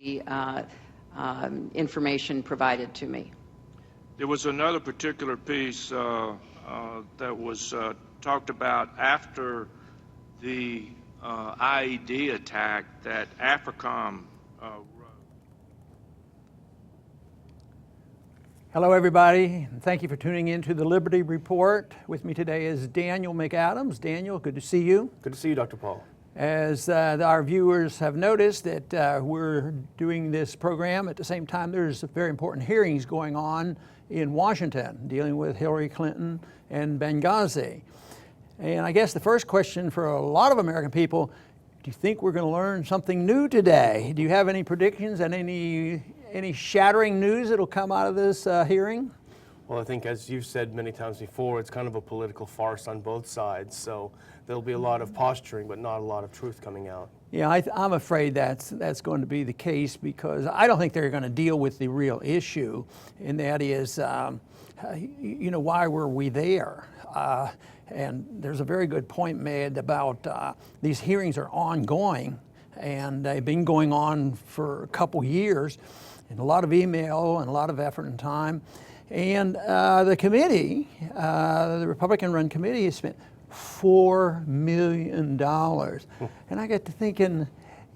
the information provided to me. There was another particular piece that was talked about after the IED attack that AFRICOM wrote. Hello, everybody. Thank you for tuning in to the Liberty Report. With me today is Daniel McAdams. Daniel, good to see you. Good to see you, Dr. Paul. As our viewers have noticed that we're doing this program at the same time, there's very important hearings going on in Washington dealing with Hillary Clinton and Benghazi. And I guess the first question for a lot of American people, do you think we're going to learn something new today? Do you have any predictions and any shattering news that'll come out of this hearing? Well, I think, as you've said many times before, it's kind of a political farce on both sides. So there'll be a lot of posturing, but not a lot of truth coming out. Yeah, I'm afraid that's going to be the case, because I don't think they're going to deal with the real issue, and that is, why were we there? And there's a very good point made about these hearings are ongoing, and they've been going on for a couple years, and a lot of email and a lot of effort and time. And the committee, the Republican-run committee, has spent $4 million. And I get to thinking,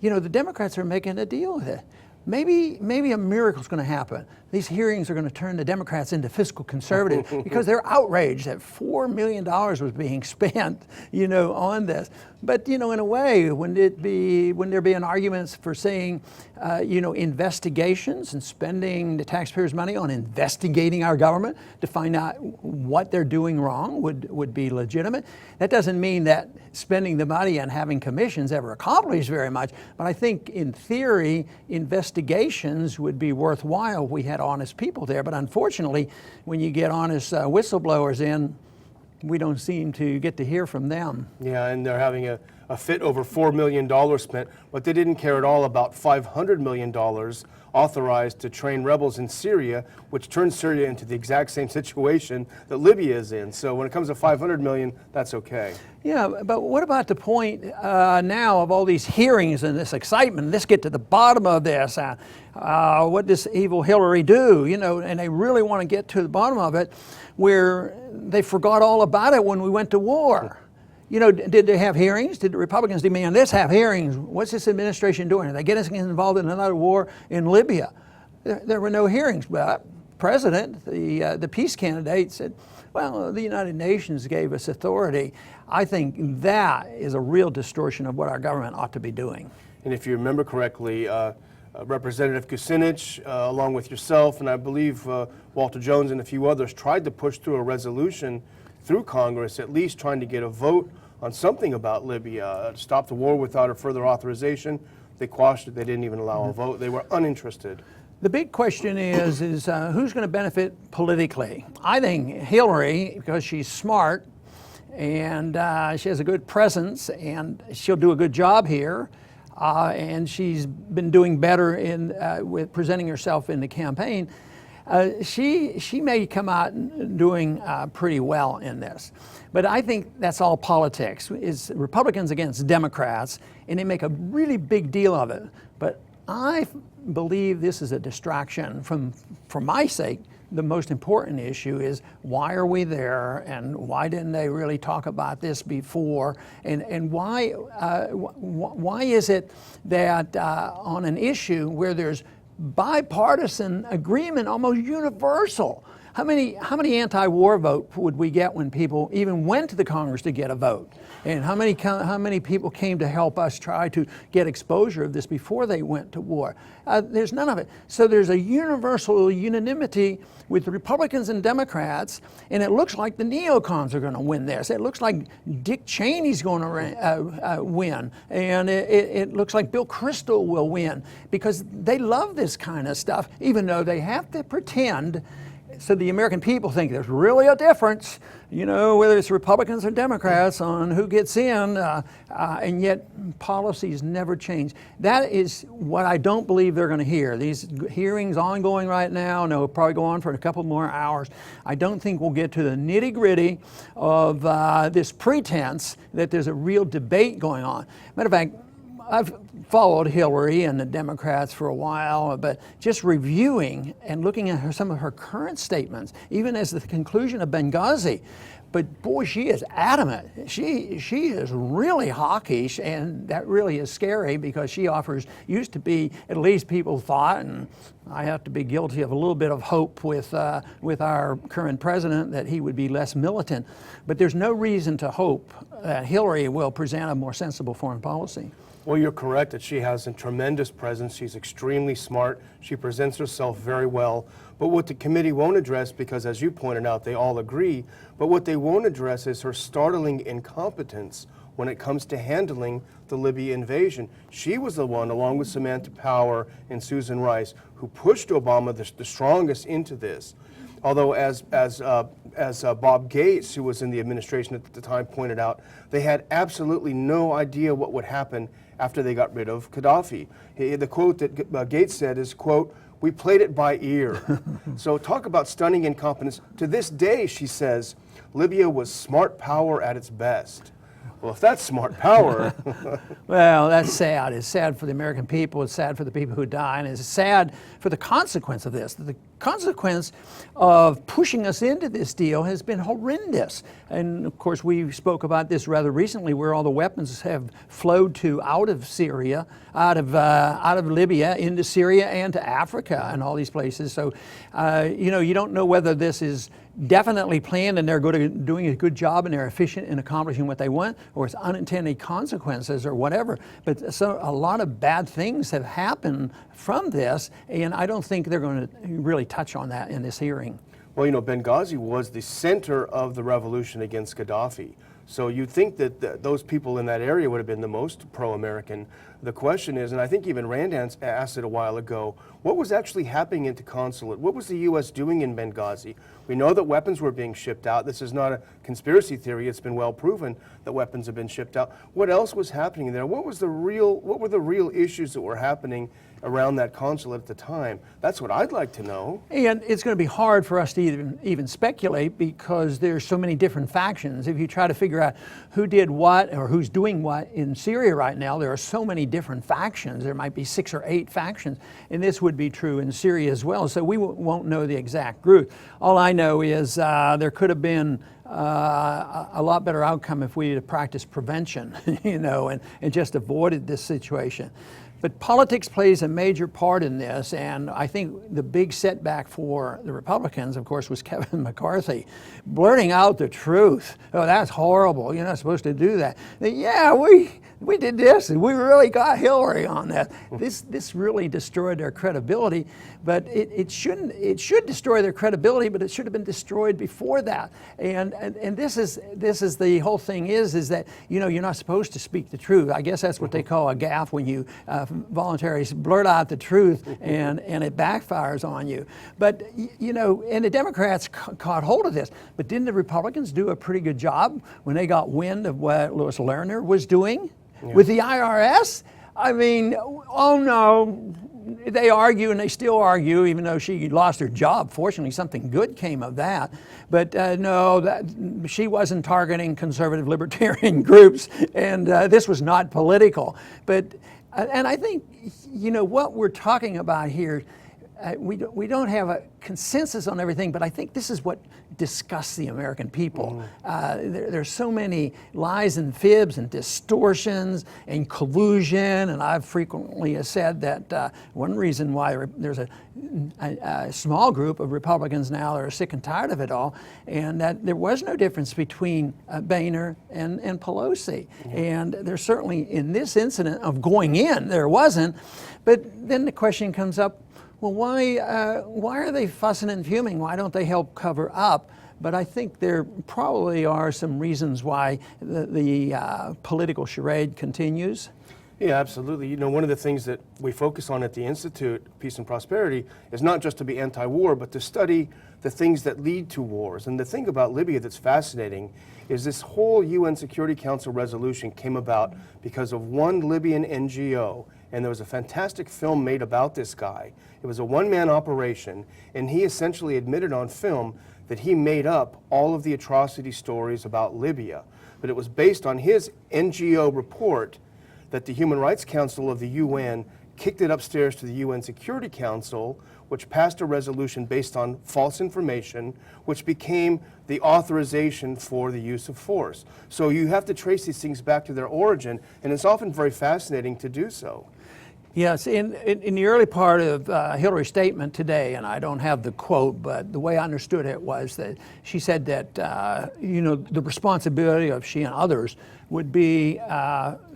the Democrats are making a deal with it. Maybe a miracle's going to happen. These hearings are going to turn the Democrats into fiscal conservatives because they're outraged that $4 million was being spent, on this. But, in a way, wouldn't there be an argument for saying, investigations and spending the taxpayers' money on investigating our government to find out what they're doing wrong would be legitimate? That doesn't mean that spending the money on having commissions ever accomplishes very much, but I think in theory, investigations would be worthwhile if we had honest people there. But unfortunately, when you get honest whistleblowers in, we don't seem to get to hear from them. Yeah, and they're having a fit over $4 million spent, but they didn't care at all about $500 million authorized to train rebels in Syria, which turned Syria into the exact same situation that Libya is in. So when it comes to $500 million, that's okay. Yeah, but what about the point now of all these hearings and this excitement? Let's get to the bottom of this. What does evil Hillary do? And they really want to get to the bottom of it, where they forgot all about it when we went to war. Did they have hearings? Did the Republicans demand, let's have hearings? What's this administration doing? Are they getting us involved in another war in Libya? There were no hearings, but President, the peace candidate, said, well, the United Nations gave us authority. I think that is a real distortion of what our government ought to be doing. And if you remember correctly, Representative Kucinich, along with yourself, and I believe Walter Jones and a few others, tried to push through a resolution through Congress, at least trying to get a vote on something about Libya, stop the war without a further authorization. They quashed it. They didn't even allow a vote. They were uninterested. The big question is who's going to benefit politically? I think Hillary, because she's smart and she has a good presence and she'll do a good job here. And she's been doing better with presenting herself in the campaign. She may come out doing pretty well in this. But I think that's all politics. It's Republicans against Democrats, and they make a really big deal of it. But I believe this is a distraction. For my sake, the most important issue is, why are we there, and why didn't they really talk about this before, and why is it that on an issue where there's bipartisan agreement, almost universal? How many anti-war votes would we get when people even went to the Congress to get a vote? And how many people came to help us try to get exposure of this before they went to war? There's none of it. So there's a universal unanimity with the Republicans and Democrats, and it looks like the neocons are going to win this. It looks like Dick Cheney's going to win, and it looks like Bill Kristol will win, because they love this kind of stuff, even though they have to pretend so the American people think there's really a difference, whether it's Republicans or Democrats on who gets in, and yet policies never change. That is what I don't believe they're going to hear. These hearings ongoing right now, and they'll probably go on for a couple more hours. I don't think we'll get to the nitty-gritty of this pretense that there's a real debate going on. Matter of fact, I've followed Hillary and the Democrats for a while, but just reviewing and looking at some of her current statements, even as the conclusion of Benghazi. But boy, she is adamant. She is really hawkish, and that really is scary because she used to be, at least people thought, and I have to be guilty of a little bit of hope with our current president, that he would be less militant. But there's no reason to hope that Hillary will present a more sensible foreign policy. Well, you're correct that she has a tremendous presence. She's extremely smart. She presents herself very well. But what the committee won't address, because as you pointed out, they all agree, but what they won't address is her startling incompetence when it comes to handling the Libya invasion. She was the one, along with Samantha Power and Susan Rice, who pushed Obama the strongest into this. Although, as Bob Gates, who was in the administration at the time, pointed out, they had absolutely no idea what would happen after they got rid of Gaddafi. The quote that Gates said is, quote, "We played it by ear." So talk about stunning incompetence. To this day, she says, Libya was smart power at its best. Well, if that's smart power. Well, that's sad. It's sad for the American people. It's sad for the people who die. And it's sad for the consequence of this. The consequence of pushing us into this deal has been horrendous. And of course, we spoke about this rather recently, where all the weapons have flowed out of Syria, out of Libya, into Syria and to Africa and all these places. So, you don't know whether this is definitely planned and they're doing a good job and they're efficient in accomplishing what they want, or it's unintended consequences or whatever. But so a lot of bad things have happened from this, and I don't think they're going to really touch on that in this hearing. Well, Benghazi was the center of the revolution against Gaddafi. So you'd think that those people in that area would have been the most pro-American. The question is, and I think even Rand asked it a while ago, what was actually happening at the consulate? What was the U.S. doing in Benghazi? We know that weapons were being shipped out. This is not a conspiracy theory. It's been well proven that weapons have been shipped out. What else was happening there? What were the real issues that were happening around that consulate at the time? That's what I'd like to know. And it's going to be hard for us to even speculate, because there's so many different factions. If you try to figure out who did what or who's doing what in Syria right now, there are so many different factions. There might be 6 or 8 factions, and this would be true in Syria as well. So we won't know the exact group. All I know is there could have been a lot better outcome if we had practiced prevention, and just avoided this situation. But politics plays a major part in this, and I think the big setback for the Republicans, of course, was Kevin McCarthy blurting out the truth. Oh, that's horrible. You're not supposed to do that. Yeah, we did this, and we really got Hillary on that. This really destroyed their credibility, but it should destroy their credibility, but it should have been destroyed before that. And this is the whole thing is that you're not supposed to speak the truth. I guess that's what they call a gaffe, when you voluntarily blurt out the truth and it backfires on you. But and the Democrats caught hold of this. But didn't the Republicans do a pretty good job when they got wind of what Lois Lerner was doing? Yeah. With the IRS? I mean, oh no, they argue and they still argue, even though she lost her job. Fortunately, something good came of that. But no, she wasn't targeting conservative libertarian groups, and this was not political. But, and I think, what we're talking about here, we don't have a consensus on everything, but I think this is what disgusts the American people. There's so many lies and fibs and distortions and collusion, and I've frequently said that one reason why there's a small group of Republicans now that are sick and tired of it all, and that there was no difference between Boehner and Pelosi. And there's certainly, in this incident of going in, there wasn't. But then the question comes up, well, why are they fussing and fuming? Why don't they help cover up? But I think there probably are some reasons why the political charade continues. Yeah, absolutely. One of the things that we focus on at the Institute, Peace and Prosperity, is not just to be anti-war, but to study the things that lead to wars. And the thing about Libya that's fascinating is this whole UN Security Council resolution came about because of one Libyan NGO. And there was a fantastic film made about this guy. It was a one-man operation, and he essentially admitted on film that he made up all of the atrocity stories about Libya. But it was based on his NGO report that the Human Rights Council of the UN kicked it upstairs to the UN Security Council, which passed a resolution based on false information, which became the authorization for the use of force. So you have to trace these things back to their origin, and it's often very fascinating to do so. Yes, in the early part of Hillary's statement today, and I don't have the quote, but the way I understood it was that she said that, the responsibility of she and others would be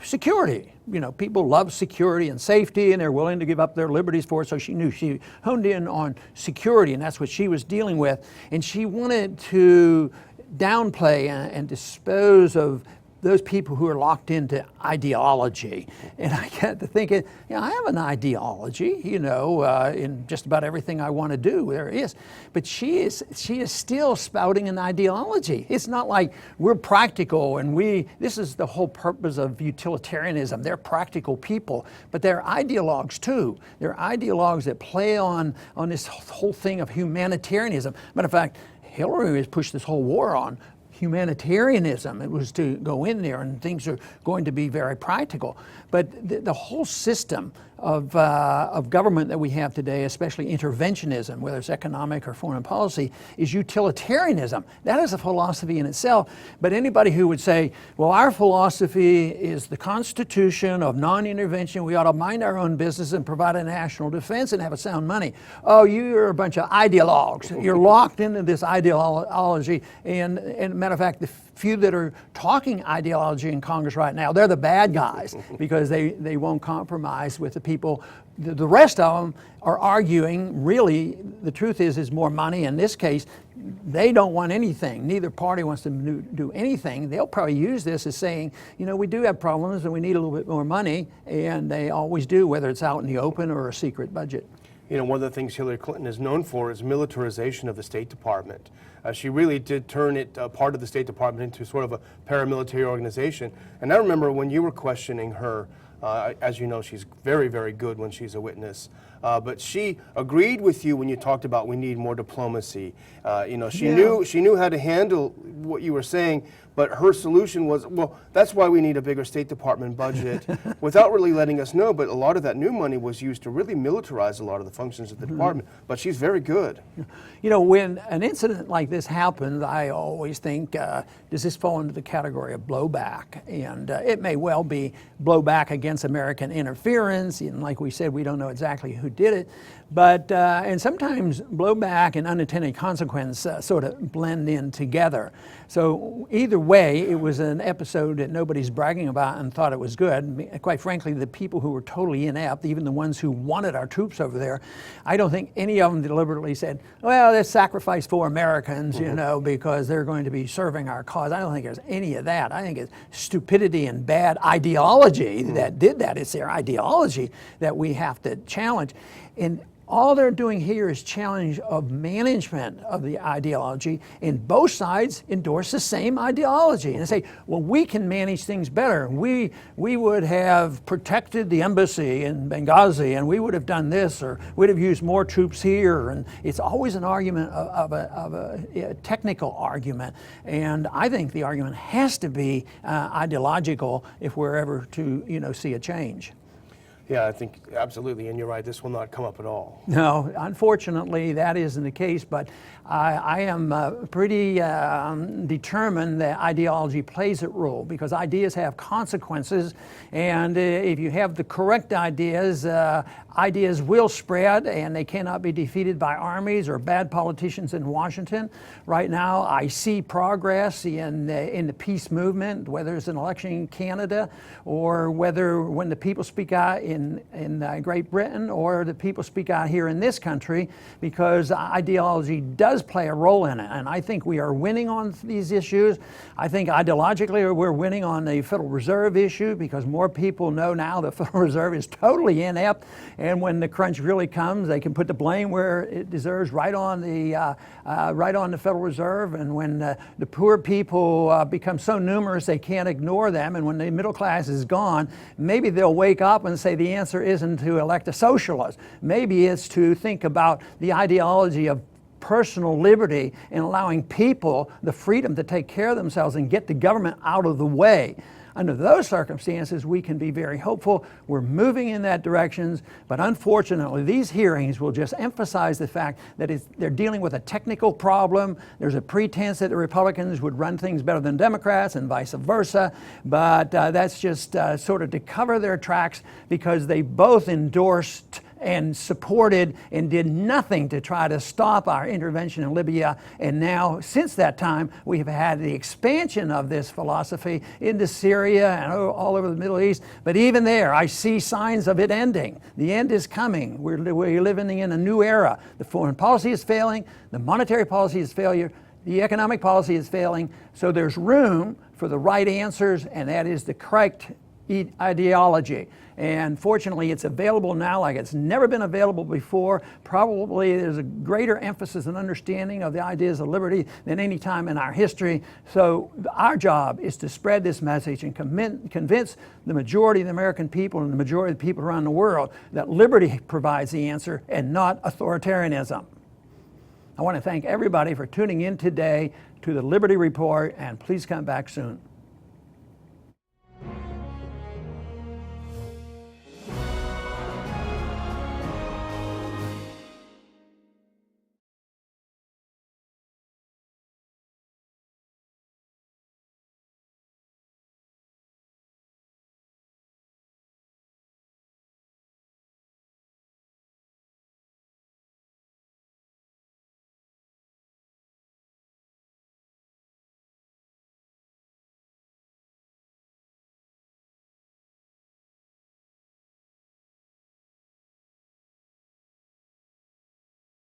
security. People love security and safety, and they're willing to give up their liberties for it. So she honed in on security, and that's what she was dealing with. And she wanted to downplay and dispose of those people who are locked into ideology. And I get to thinking, I have an ideology, in just about everything I want to do, there is. But she is still spouting an ideology. It's not like we're practical and this is the whole purpose of utilitarianism. They're practical people, but they're ideologues too. They're ideologues that play on this whole thing of humanitarianism. Matter of fact, Hillary has pushed this whole war on humanitarianism. It was to go in there and things are going to be very practical. But the whole system of government that we have today, especially interventionism, whether it's economic or foreign policy, is utilitarianism. That is a philosophy in itself. But anybody who would say, well, our philosophy is the Constitution of non-intervention, we ought to mind our own business and provide a national defense and have a sound money. Oh, you're a bunch of ideologues. You're locked into this ideology. And matter of fact, the few that are talking ideology in Congress right now, they're the bad guys because they won't compromise with the people. The rest of them are arguing, really, the truth is more money. In this case, they don't want anything. Neither party wants to do anything. They'll probably use this as saying, we do have problems and we need a little bit more money, and they always do, whether it's out in the open or a secret budget. One of the things Hillary Clinton is known for is militarization of the State Department. She really did turn it, part of the State Department, into sort of a paramilitary organization. And I remember when you were questioning her, as you know, she's very, very good when she's a witness. But she agreed with you when you talked about we need more diplomacy. She knew how to handle what you were saying, but her solution was, well, that's why we need a bigger State Department budget, without really letting us know. But a lot of that new money was used to really militarize a lot of the functions of the department. But she's very good. When an incident like this happens, I always think, does this fall into the category of blowback? And it may well be blowback against American interference. And like we said, we don't know exactly who did it. But, and sometimes blowback and unintended consequence sort of blend in together. So either way, it was an episode that nobody's bragging about and thought it was good. Quite frankly, the people who were totally inept, even the ones who wanted our troops over there, I don't think any of them deliberately said, well, let's sacrifice 4 Americans, because they're going to be serving our cause. I don't think there's any of that. I think it's stupidity and bad ideology that did that. It's their ideology that we have to challenge. And all they're doing here is challenge of management of the ideology, and both sides endorse the same ideology. And they say, well, we can manage things better. We would have protected the embassy in Benghazi, and we would have done this, or we'd have used more troops here. And it's always an argument of a technical argument. And I think the argument has to be ideological if we're ever to see a change. Yeah, I think absolutely, and you're right, this will not come up at all. No, unfortunately, that isn't the case, but I am pretty determined that ideology plays a role, because ideas have consequences, and if you have the correct ideas, ideas will spread, and they cannot be defeated by armies or bad politicians in Washington. Right now, I see progress in the peace movement, whether it's an election in Canada, or whether when the people speak out in Great Britain, or the people speak out here in this country, because ideology does play a role in it. And I think we are winning on these issues. I think ideologically we're winning on the Federal Reserve issue, because more people know now the Federal Reserve is totally inept, and when the crunch really comes, they can put the blame where it deserves, right on the Federal Reserve. And when the poor people become so numerous they can't ignore them, and when the middle class is gone, maybe they'll wake up and say the answer isn't to elect a socialist. Maybe it's to think about the ideology of personal liberty and allowing people the freedom to take care of themselves and get the government out of the way. Under those circumstances, we can be very hopeful. We're moving in that direction, but unfortunately, these hearings will just emphasize the fact that they're dealing with a technical problem. There's a pretense that the Republicans would run things better than Democrats and vice versa, but that's just sort of to cover their tracks, because they both endorsed and supported and did nothing to try to stop our intervention in Libya. And now, since that time, we have had the expansion of this philosophy into Syria and all over the Middle East. But even there, I see signs of it ending. The end is coming. We're living in a new era. The foreign policy is failing. The monetary policy is failure. The economic policy is failing. So there's room for the right answers, and that is the correct ideology. And fortunately, it's available now like it's never been available before. Probably there's a greater emphasis and understanding of the ideas of liberty than any time in our history. So our job is to spread this message and convince the majority of the American people and the majority of the people around the world that liberty provides the answer and not authoritarianism. I want to thank everybody for tuning in today to the Liberty Report, and please come back soon.